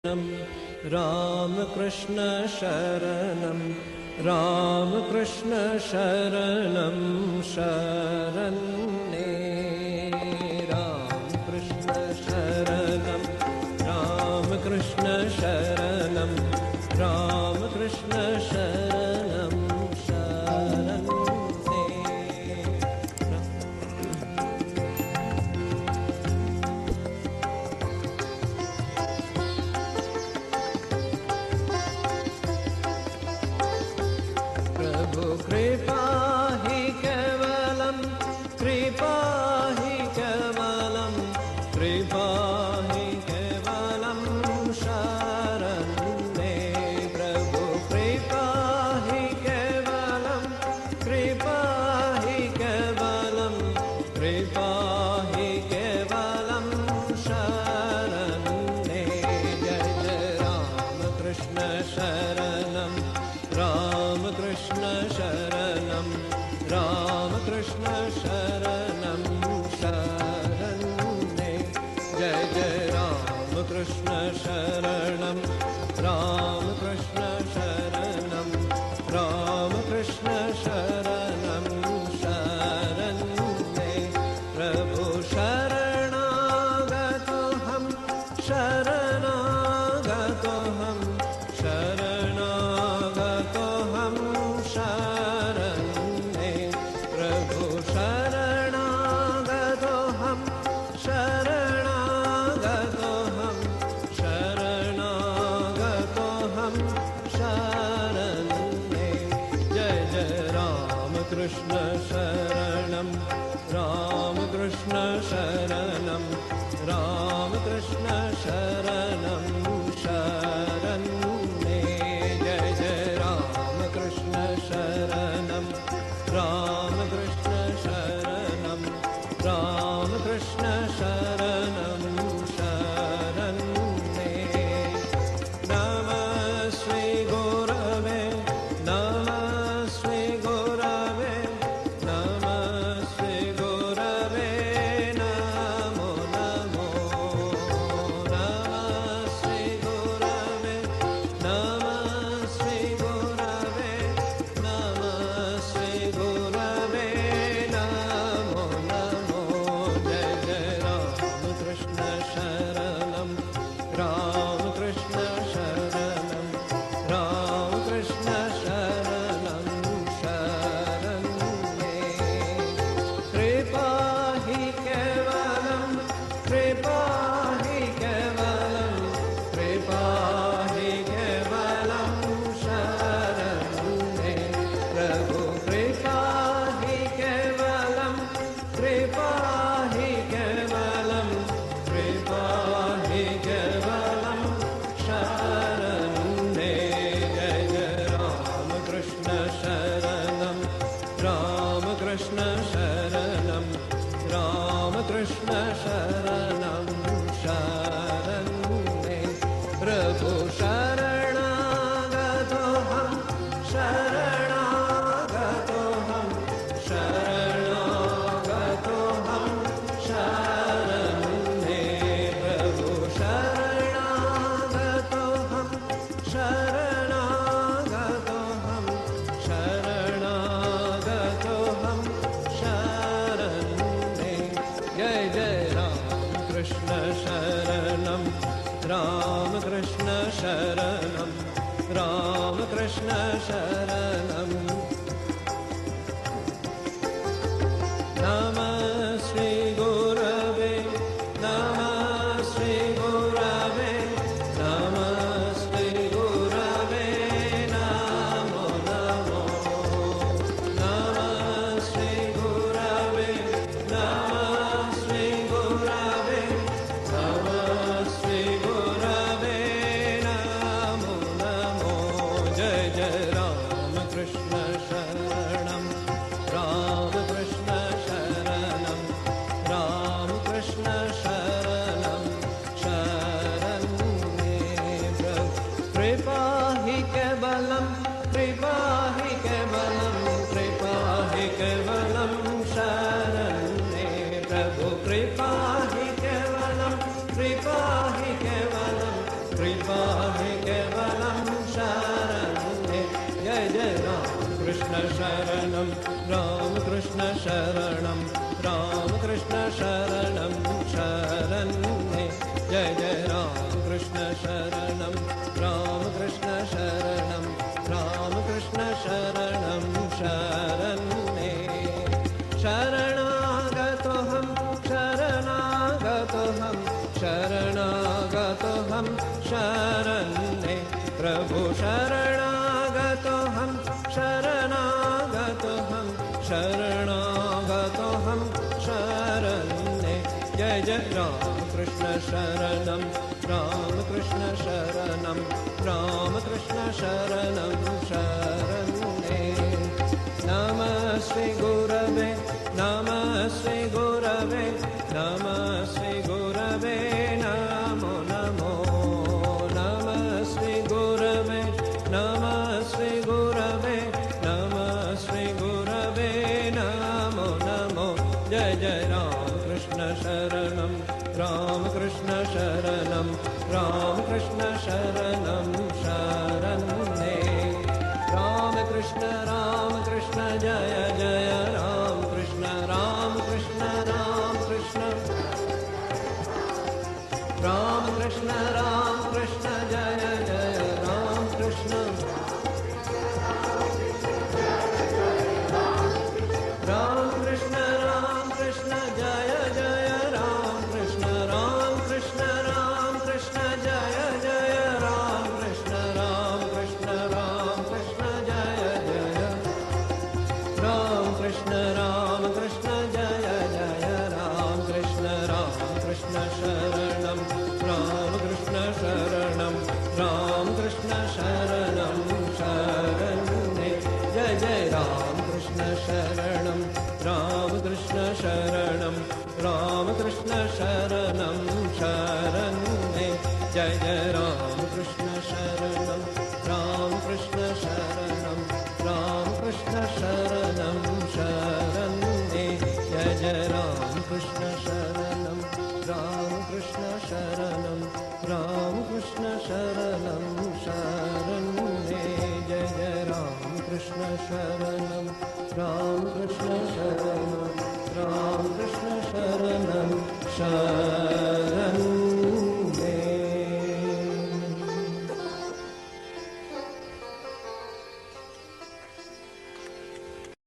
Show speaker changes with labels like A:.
A: राम कृष्ण शरणं राम कृष्ण शरणं शरण्ये राम कृष्ण शरणं राम कृष्ण शरणं राम कृष्ण शरणं शरण्ये कृपा हि केवलं कृपा हि केवलं कृपा हि केवलं शरण्ये प्रभु कृपा हि केवलं कृपा हि केवलं कृपा हि केवलं शरण्ये जय जय राम कृष्ण शरणं राम कृष्ण शरणं राम कृष्ण शरणं शरण्ये जय जय राम कृष्ण शरणं राम कृष्ण शरणं राम कृष्ण शरणं शरण्ये प्रभु शरणागतोऽहं शरणागतोऽहं शरणागतोऽहं शरण्ये प्रभु शरणागतोऽहं शरणागतोऽहं शरणागतोऽहं शरण्ये जय जय राम कृष्ण शरणं राम कृष्ण शरणं राम कृष्ण शरणं शरण्ये जय जय राम कृष्ण शरणं राम कृष्ण शरणं राम कृष्ण शरणं शरण्ये नमः श्री गुरवे नमः श्री गुरवे नमः श्री गुरवे नमो नमो नमः श्री गुरवे नमः श्री गुरवे नमः श्री गुरवे नमो नमो जय जय राम कृष्ण शरणं राम कृष्ण शरणं राम कृष्ण शरणं शरण्ये कृपा हि केवलं कृपा हि केवलं कृपा हि केवलं शरण्ये प्रभु कृपा हि केवलं कृपा हि केवलं कृपा हि केवलं शरण्ये जय जय राम कृष्ण शरणं राम कृष्ण शरणं राम कृष्ण शरणं शरण्ये प्रभु शरणागतोऽहं शरणागतोऽहं शरणागतोऽहं शरण्ये प्रभु शरणागतोऽहं शरणागतोऽहं शरणागतोऽहं शरण्ये जय जय राम कृष्ण शरणं राम कृष्ण शरणं राम कृष्ण शरणं नमः श्री गुरवे नमः श्री गुरवे नमः श्री गुरवे नमो नमो नमः श्री गुरवे नमः श्री गुरवे नमः श्री गुरवे नमो नमो जय जय राम कृष्ण शरणं राम कृष्ण शरणं राम कृष्ण शरणं शरण्ये कृपा हि केवलं कृपा हि केवलं कृपा हि केवलं शरण्ये प्रभु कृपा हि केवलं कृपा हि केवलं कृपा पाहि केवलं शरण्ये जय जय राम कृष्ण शरणं राम कृष्ण शरणं राम कृष्ण शरणं शरण्ये जय जय राम कृष्ण शरणं राम कृष्ण शरणं राम कृष्ण शरणं शरण्ये शरणागतोऽहं शरणागतोऽहं शरणागतोऽहं शरण्ये प्रभु शरणागतोऽहं शरणागतोऽहं शरणागतोऽहं शरण्ये जय जय राम कृष्ण शरणं राम कृष्ण शरणं राम कृष्ण शरणं शरण्ये नमः श्री गुरवे नमः श्री गुरवे नमः श्री गुरवे नमो नमो नमः श्री गुरवे नमः श्री गुरवे नमः श्री गुरवे नमो नमो जय जय राम कृष्ण शरणं राम कृष्ण शरणं राम कृष्ण शरणं शरण्ये राम कृष्ण जय जय राम कृष्ण राम कृष्ण राम कृष्ण जय जय राम कृष्ण राम कृष्ण जय जय राम कृष्ण जय जय राम कृष्ण जय जय राम कृष्ण जय जय राम कृष्ण शरणं राम कृष्ण शरणं राम कृष्ण शरणं शरण्ये जय जय राम कृष्ण शरणं राम कृष्ण शरणं राम कृष्ण शरणं शरण्ये जय जय राम कृष्ण शरणं राम कृष्ण शरणं राम कृष्ण शरणं शरण्ये जय जय राम कृष्ण शरणं राम कृष्ण शरणं राम कृष्ण शरणं शरण्ये जय जय राम कृष्ण शरणं राम कृष्ण शरणं राम कृष्ण शरणं शरण्ये